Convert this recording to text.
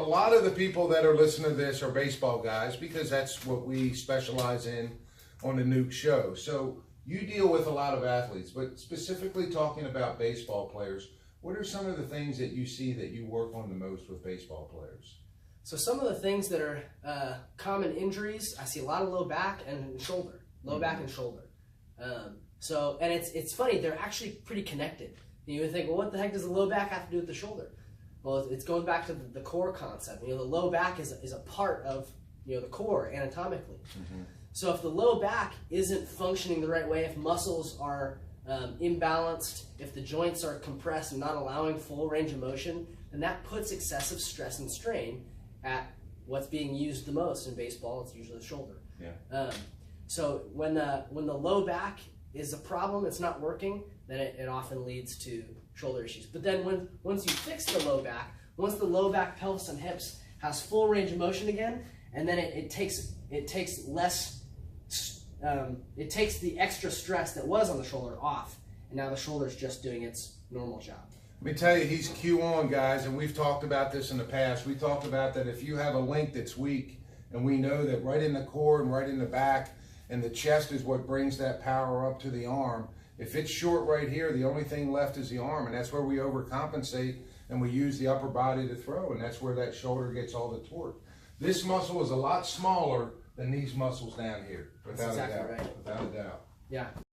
lot of the people that are listening to this are baseball guys because that's what we specialize in on the Nuke show. So you deal with a lot of athletes, but specifically talking about baseball players, what are some of the things that you see that you work on the most with baseball players? So some of the things that are common injuries, I see a lot of low back and shoulder, back and shoulder. And it's funny, they're actually pretty connected. You would think, well, what the heck does the low back have to do with the shoulder? Well, it's going back to the core concept. The low back is a part of the core anatomically. Mm-hmm. So if the low back isn't functioning the right way, if muscles are imbalanced, if the joints are compressed and not allowing full range of motion, then that puts excessive stress and strain at what's being used the most in baseball. It's usually the shoulder. Yeah. So when the low back is a problem, it's not working, then it often leads to shoulder issues. But then once you fix the low back, once the low back, pelvis, and hips has full range of motion again, and then it takes less, it takes the extra stress that was on the shoulder off, and now the shoulder's just doing its normal job. Let me tell you, he's Q on, guys, and we've talked about this in the past. We talked about that if you have a link that's weak, and we know that right in the core and right in the back, and the chest is what brings that power up to the arm. If it's short right here, the only thing left is the arm, and that's where we overcompensate, and we use the upper body to throw, and that's where that shoulder gets all the torque. This muscle is a lot smaller than these muscles down here, without a doubt. Right. Without a doubt. Yeah.